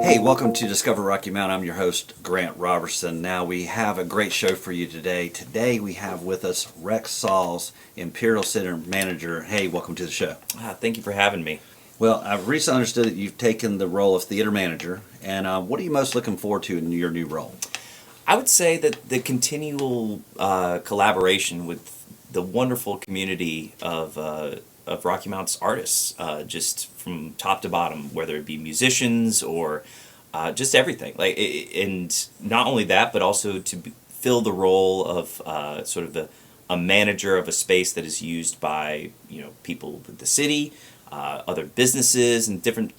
Hey, welcome to Discover Rocky Mountain. I'm your host, Grant Robertson. Now, we have a great show for you today. Today, we have with us Rex Sauls, Imperial Center Manager. Hey, welcome to the show. Thank you for having me. Well, I've recently understood that you've taken the role of theater manager, and what are you most looking forward to in your new role? I would say that the continual collaboration with the wonderful community of Rocky Mountain's artists, just from top to bottom, whether it be musicians or just everything. And not only that, but also to fill the role of sort of a manager of a space that is used by people with the city, other businesses, and different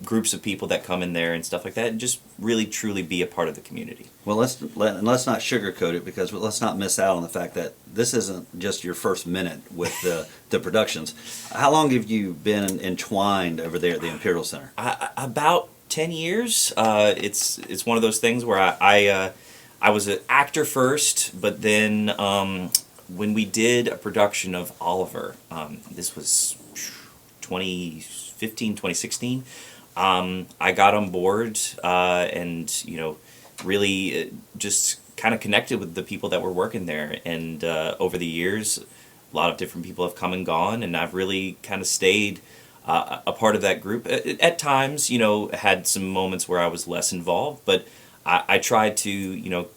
groups of people that come in there and stuff like that, and just really truly be a part of the community. Well, let's not sugarcoat it, because let's not miss out on the fact that this isn't just your first minute with the productions. How long have you been entwined over there at the Imperial Center? About 10 years. It's one of those things where I was an actor first, but then when we did a production of Oliver, this was 2015, 2016, I got on board and really just kind of connected with the people that were working there. And over the years, a lot of different people have come and gone, and I've really kind of stayed a part of that group. At times, had some moments where I was less involved, but I tried to,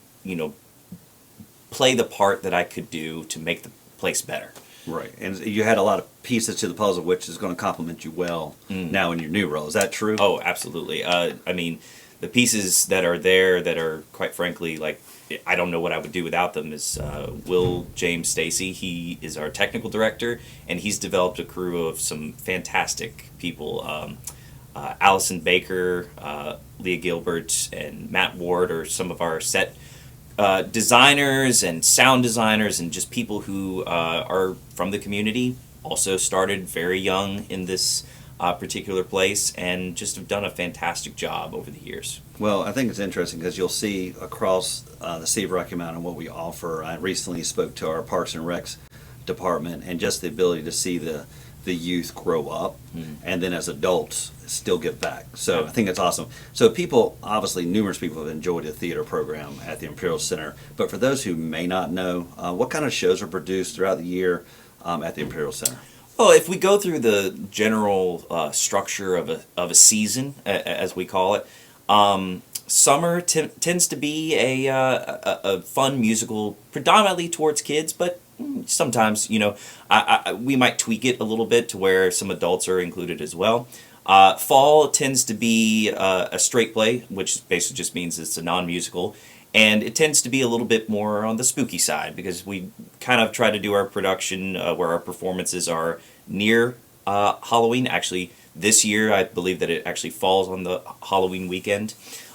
play the part that I could do to make the place better. Right, and you had a lot of pieces to the puzzle, which is going to complement you well now in your new role. Is that true? Oh, absolutely. I mean, the pieces that are there that are, quite frankly, like, I don't know what I would do without them is Will James Stacy. He is our technical director, and he's developed a crew of some fantastic people. Allison Baker, Leah Gilbert, and Matt Ward are some of our set designers and sound designers, and just people who are from the community, also started very young in this particular place, and just have done a fantastic job over the years. Well, I think it's interesting because you'll see across the City of Rocky Mountain what we offer. I recently spoke to our Parks and Recs department, and just the ability to see the youth grow up, and then as adults still give back. So I think it's awesome. So people, obviously numerous people have enjoyed the theater program at the Imperial Center, but for those who may not know, what kind of shows are produced throughout the year at the Imperial Center? Well, if we go through the general structure of a season, as we call it, summer tends to be a fun musical, predominantly towards kids, but sometimes, we might tweak it a little bit to where some adults are included as well. Fall tends to be a straight play, which basically just means it's a non-musical, and it tends to be a little bit more on the spooky side, because we kind of try to do our production where our performances are near Halloween. Actually, this year I believe that it actually falls on the Halloween weekend.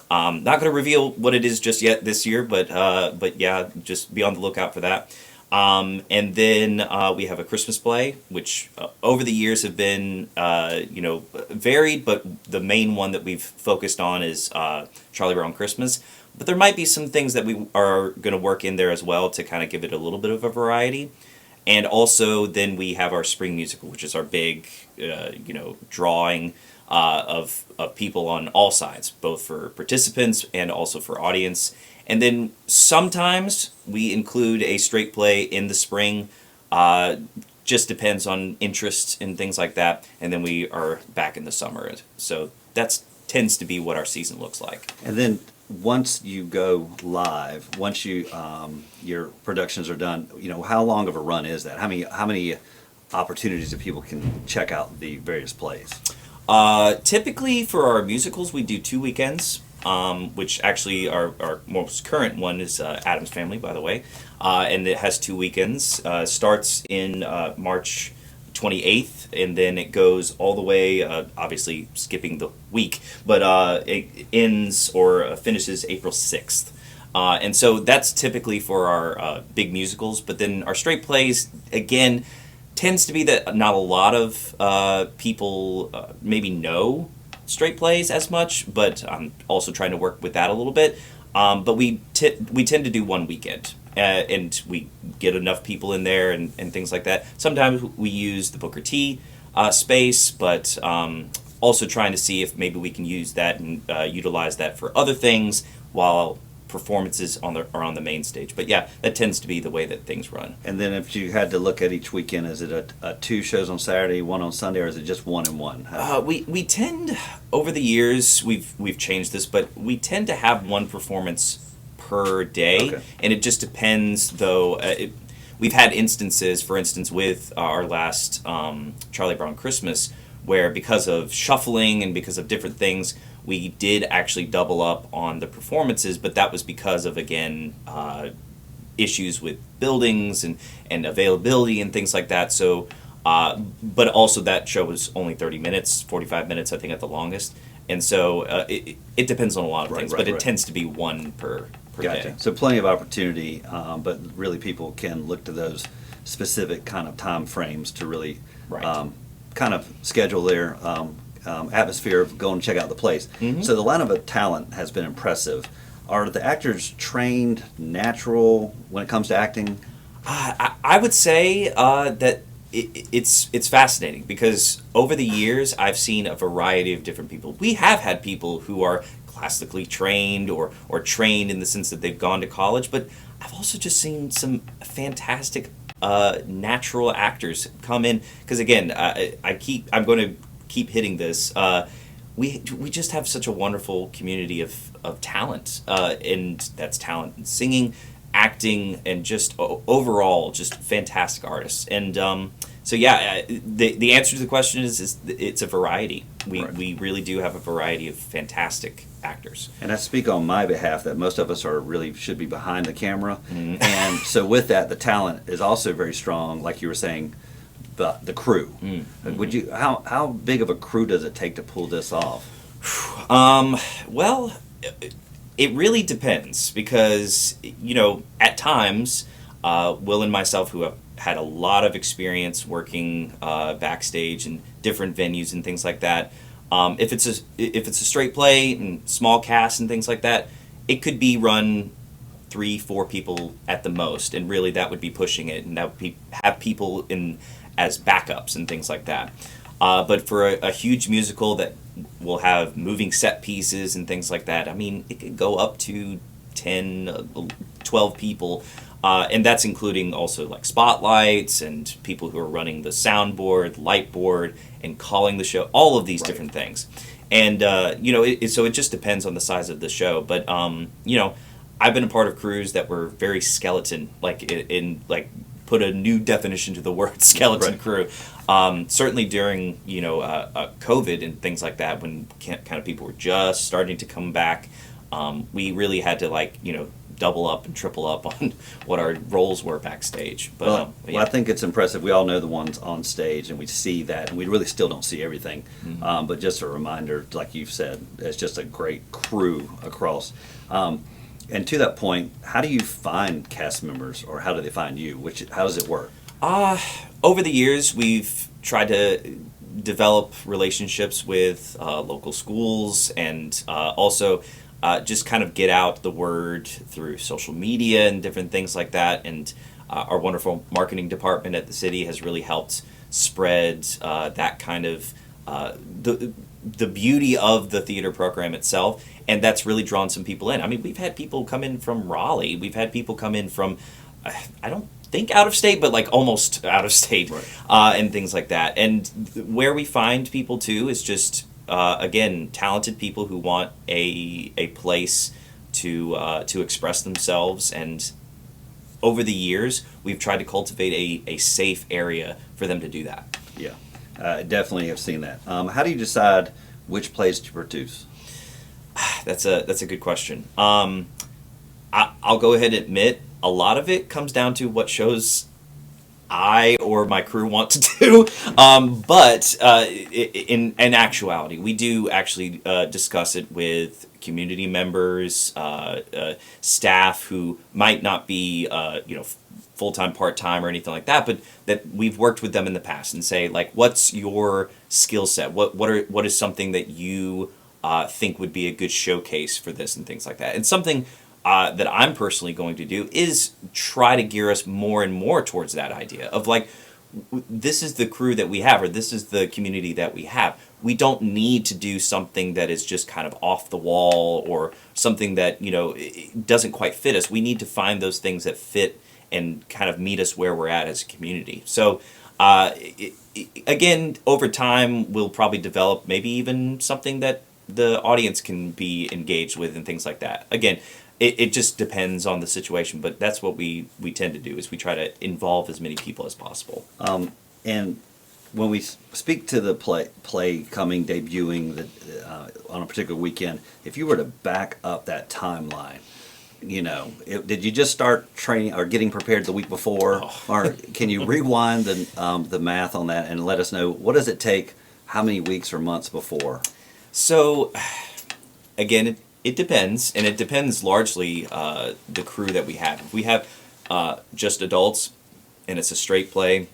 Not going to reveal what it is just yet this year, but yeah, just be on the lookout for that. And then we have a Christmas play, which over the years have been, varied, but the main one that we've focused on is Charlie Brown Christmas. But there might be some things that we are going to work in there as well to kind of give it a little bit of a variety. And also then we have our spring musical, which is our big, drawing of people on all sides, both for participants and also for audience. And then sometimes we include a straight play in the spring, just depends on interest and things like that. And then we are back in the summer. So that tends to be what our season looks like. And then once you go live, once you your productions are done, how long of a run is that? How many opportunities that people can check out the various plays? Typically for our musicals, we do 2 weekends. Which actually our most current one is Addams Family, by the way, and it has 2 weekends. Starts in March 28th, and then it goes all the way, obviously skipping the week, but it ends or finishes April 6th. And so that's typically for our big musicals, but then our straight plays, again, tends to be that not a lot of people maybe know straight plays as much, but I'm also trying to work with that a little bit. But we tend to do 1 weekend, and we get enough people in there and things like that. Sometimes we use the Booker T space, but also trying to see if maybe we can use that and utilize that for other things while performances are on the main stage. But yeah, that tends to be the way that things run. And then if you had to look at each weekend, is it a two shows on Saturday, one on Sunday, or is it just one and one? We tend, over the years, we've changed this, but we tend to have one performance per day, Okay. and it just depends, though. We've had instances, for instance, with our last Charlie Brown Christmas, where because of shuffling and because of different things, we did actually double up on the performances, but that was because of, again, issues with buildings and availability and things like that. So, but also that show was only 30 minutes, 45 minutes, I think, at the longest. And so it depends on a lot of things, but it tends to be one per Gotcha. day. So plenty of opportunity, but really people can look to those specific kind of time frames to really Right. kind of schedule their atmosphere of going and check out the place. Mhm. So the lineup of talent has been impressive. Are the actors trained, natural when it comes to acting? I would say that it's fascinating because over the years I've seen a variety of different people. We have had people who are classically trained or trained in the sense that they've gone to college, but I've also just seen some fantastic natural actors come in. Because again, I'm going to keep hitting this. We just have such a wonderful community of talent, and that's talent in singing, acting, and just overall just fantastic artists. And so yeah, the answer to the question is it's a variety. We really do have a variety of fantastic actors. And I speak on my behalf that most of us should be behind the camera. And so with that, the talent is also very strong, like you were saying, the crew. Would you how big of a crew does it take to pull this off? Well, it really depends because, at times, Will and myself, who have had a lot of experience working backstage and different venues and things like that, if it's a straight play and small cast and things like that, it could be run 3-4 people at the most, and really that would be pushing it, and that would have people in as backups and things like that. But for a huge musical that will have moving set pieces and things like that, I mean, it could go up to 10, 12 people, and that's including also like spotlights and people who are running the soundboard, light board, and calling the show, all of these different things. And, so it just depends on the size of the show. But, I've been a part of crews that were very skeleton, like put a new definition to the word skeleton crew. Certainly during, COVID and things like that, when kind of people were just starting to come back, we really had to double up and triple up on what our roles were backstage. But, Well, yeah. I think it's impressive. We all know the ones on stage, and we see that, and we really still don't see everything. But just a reminder, like you've said, it's just a great crew across. And to that point, how do you find cast members, or how do they find you? How does it work? Over the years, we've tried to develop relationships with local schools and also just kind of get out the word through social media and different things like that. And our wonderful marketing department at the city has really helped spread that kind of the beauty of the theater program itself, and that's really drawn some people in. I mean, we've had people come in from Raleigh. We've had people come in from, I don't think out of state, but like almost out of state, and things like that. And where we find people too is just again, talented people who want a place to express themselves. And over the years, we've tried to cultivate a safe area for them to do that. Yeah, definitely have seen that. How do you decide which plays to produce? That's a good question. I'll go ahead and admit a lot of it comes down to what shows I or my crew want to do. But in actuality, we do actually discuss it with community members, staff who might not be full-time, part-time, or anything like that, but that we've worked with them in the past and say, like, what's your skill set? What is something that you think would be a good showcase for this and things like that? And something that I'm personally going to do is try to gear us more and more towards that idea of like, this is the crew that we have, or this is the community that we have. We don't need to do something that is just kind of off the wall, or something that, it doesn't quite fit us. We need to find those things that fit and kind of meet us where we're at as a community. So, again, over time, we'll probably develop maybe even something that the audience can be engaged with and things like that. Again, it just depends on the situation, but that's what we tend to do, is we try to involve as many people as possible. And when we speak to the play coming, debuting on a particular weekend, if you were to back up that timeline, did you just start training or getting prepared the week before, or can you rewind the math on that and let us know what does it take, how many weeks or months before? So, again, it depends, and it depends largely the crew that we have. If we have just adults and it's a straight play,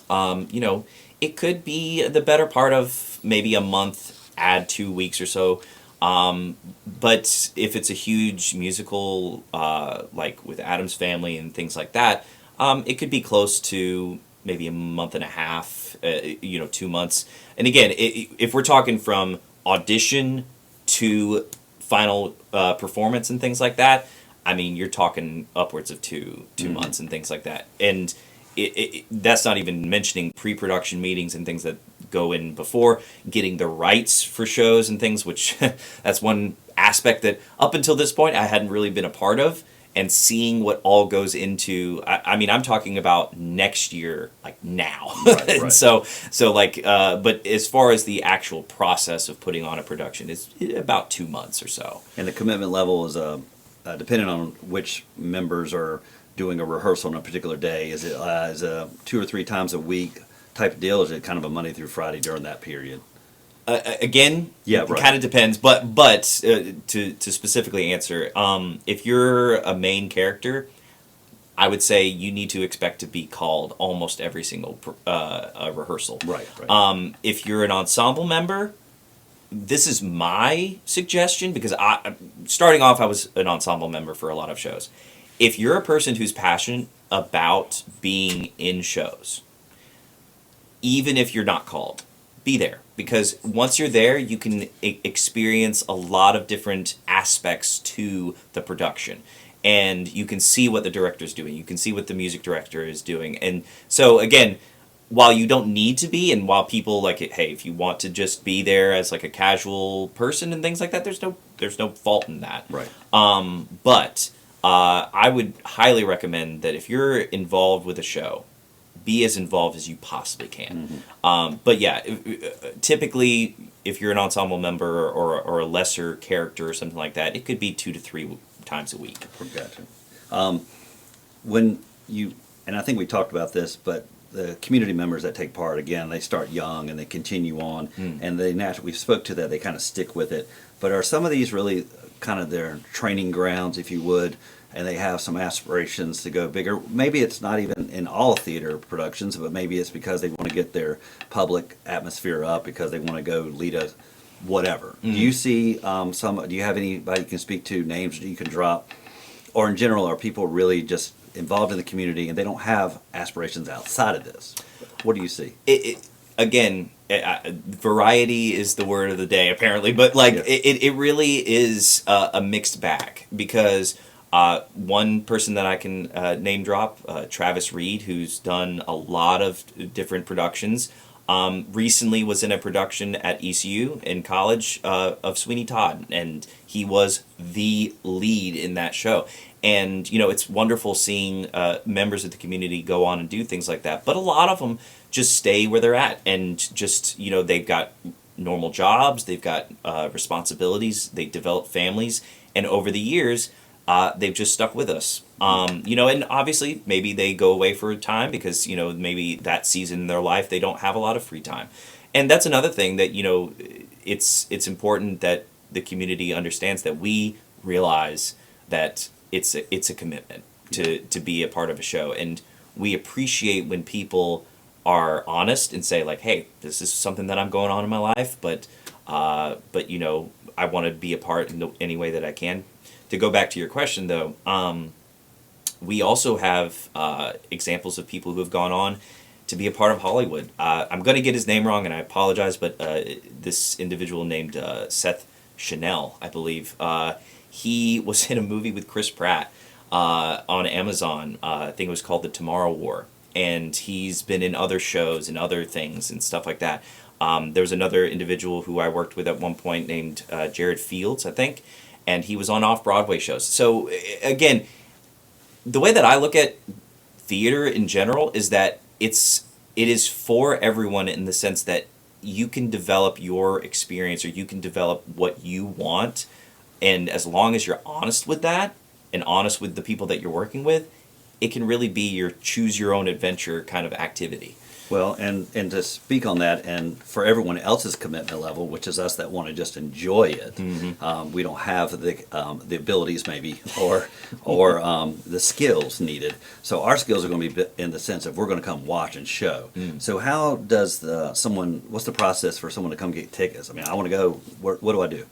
it could be the better part of maybe a month, add 2 weeks or so. But if it's a huge musical, like with Addams Family and things like that, it could be close to maybe a month and a half, 2 months. And again, if we're talking from audition to final performance and things like that, I mean, you're talking upwards of two months and things like that. And that's not even mentioning pre-production meetings and things that go in before, getting the rights for shows and things, which that's one aspect that up until this point I hadn't really been a part of, and seeing what all goes into, I mean, I'm talking about next year, like now. Right. And so but as far as the actual process of putting on a production, it's about 2 months or so. And the commitment level is depending on which members are doing a rehearsal on a particular day. Is it 2 or 3 times a week type of deal? Or is it kind of a Monday through Friday during that period? Again, yeah, right. It kind of depends. But to specifically answer, if you're a main character, I would say you need to expect to be called almost every single rehearsal. Right. If you're an ensemble member, this is my suggestion, because starting off, I was an ensemble member for a lot of shows. If you're a person who's passionate about being in shows, even if you're not called, be there. Because once you're there, you can experience a lot of different aspects to the production. And you can see what the director's doing. You can see what the music director is doing. And so, again, while you don't need to be, and while people like it, hey, if you want to just be there as like a casual person and things like that, there's no fault in that. Right. But I would highly recommend that if you're involved with a show, be as involved as you possibly can. Mm-hmm. But yeah, typically, if you're an ensemble member or a lesser character or something like that, it could be 2 to 3 times a week. Gotcha. When you, and I think we talked about this, but the community members that take part, again, they start young and they continue on, and they naturally, we spoke to that, they kind of stick with it. But are some of these really kind of their training grounds, if you would, and they have some aspirations to go bigger? Maybe it's not even in all theater productions, but maybe it's because they want to get their public atmosphere up, because they want to go lead a whatever. Do you see do you have anybody you can speak to, names that you can drop? Or in general, are people really just involved in the community and they don't have aspirations outside of this? What do you see? Again, variety is the word of the day, apparently, but like it really is a mixed bag, because one person that I can name drop, Travis Reed, who's done a lot of different productions, recently was in a production at ECU in college of Sweeney Todd, and he was the lead in that show. And, it's wonderful seeing members of the community go on and do things like that. But a lot of them just stay where they're at, and just, they've got normal jobs, they've got responsibilities, they develop families, and over the years, they've just stuck with us. And obviously maybe they go away for a time because, maybe that season in their life they don't have a lot of free time. And that's another thing that, it's important that the community understands, that we realize that it's a commitment to be a part of a show. And we appreciate when people are honest and say, like, hey, this is something that I'm going on in my life, but I want to be a part in any way that I can. To go back to your question, though, we also have examples of people who have gone on to be a part of Hollywood. I'm going to get his name wrong, and I apologize, but this individual named Seth Chanel, I believe, he was in a movie with Chris Pratt on Amazon. I think it was called The Tomorrow War, and he's been in other shows and other things and stuff like that. There was another individual who I worked with at one point named Jared Fields, I think, and he was on off-Broadway shows. So, again, the way that I look at theater in general is that it is for everyone in the sense that you can develop your experience or you can develop what you want, and as long as you're honest with that and honest with the people that you're working with, it can really be your choose your own adventure kind of activity. Well, and to speak on that, and for everyone else's commitment level, which is us that want to just enjoy it, we don't have the abilities maybe or the skills needed. So our skills are going to be in the sense of we're going to come watch and show. So how does what's the process for someone to come get tickets? I mean, I want to go. What do I do?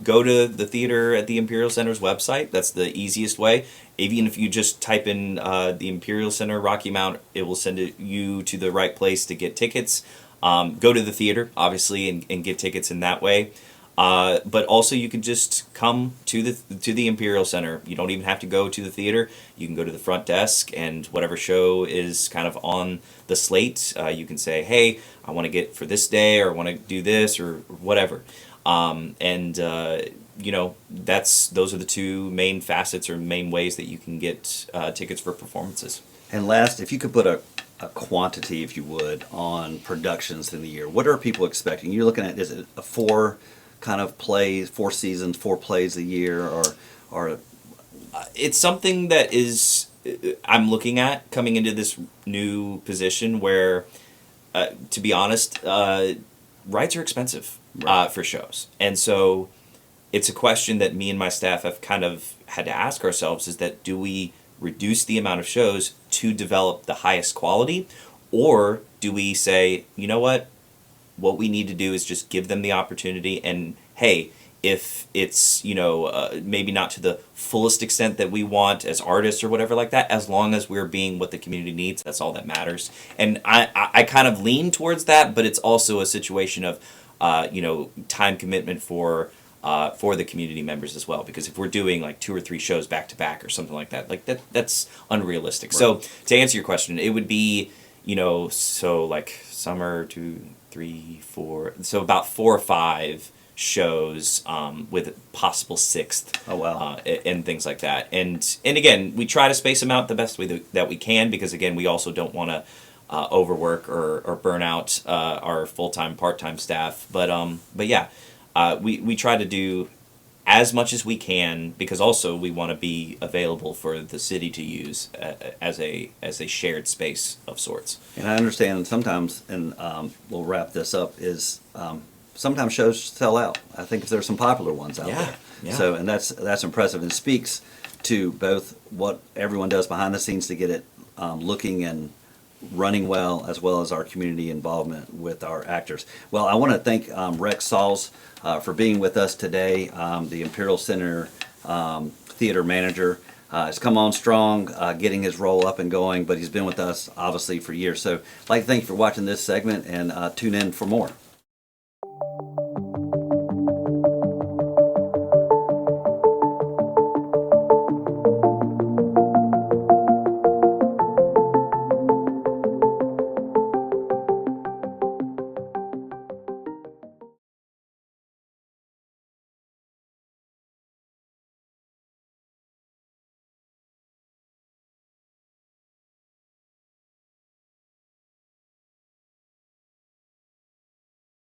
Go to the theater at the Imperial Center's website. That's the easiest way. Even if you just type in the Imperial Center Rocky Mount, it will send you to the right place to get tickets. Go to the theater, obviously, and get tickets in that way. But also, you can just come to the Imperial Center. You don't even have to go to the theater. You can go to the front desk, and whatever show is kind of on the slate, you can say, "Hey, I want to get for this day, or I want to do this, or whatever." Those are the two main facets or main ways that you can get tickets for performances. And last, if you could put a quantity, if you would, on productions in the year, what are people expecting? You're looking at, is it a 4 kind of plays, 4 seasons, 4 plays a year, or it's something that is I'm looking at coming into this new position where, to be honest, rights are expensive for shows, and so it's a question that me and my staff have kind of had to ask ourselves: is that do we reduce the amount of shows to develop the highest quality, or do we say, you know what we need to do is just give them the opportunity, and hey, if it's maybe not to the fullest extent that we want as artists or whatever like that, as long as we're being what the community needs, that's all that matters. And I kind of lean towards that, but it's also a situation of time commitment for the community members as well, because if we're doing like 2 or 3 shows back to back or something like that's unrealistic. Right. So to answer your question, it would be so like summer 2, 3, 4, so about 4 or 5 shows with possible 6th. Oh wow. And things like that, and again, we try to space them out the best way that we can, because again, we also don't want to overwork or burn out our full-time, part-time staff, but yeah. We try to do as much as we can, because also we want to be available for the city to use as a shared space of sorts. And I understand sometimes, and we'll wrap this up, is sometimes shows sell out. I think there's some popular ones out there. Yeah. So, and that's impressive, and speaks to both what everyone does behind the scenes to get it looking and running well as our community involvement with our actors. Well, I want to thank Rex Sauls for being with us today. The Imperial Center theater manager has come on strong, getting his role up and going, but he's been with us obviously for years. So I'd like to thank you for watching this segment, and tune in for more.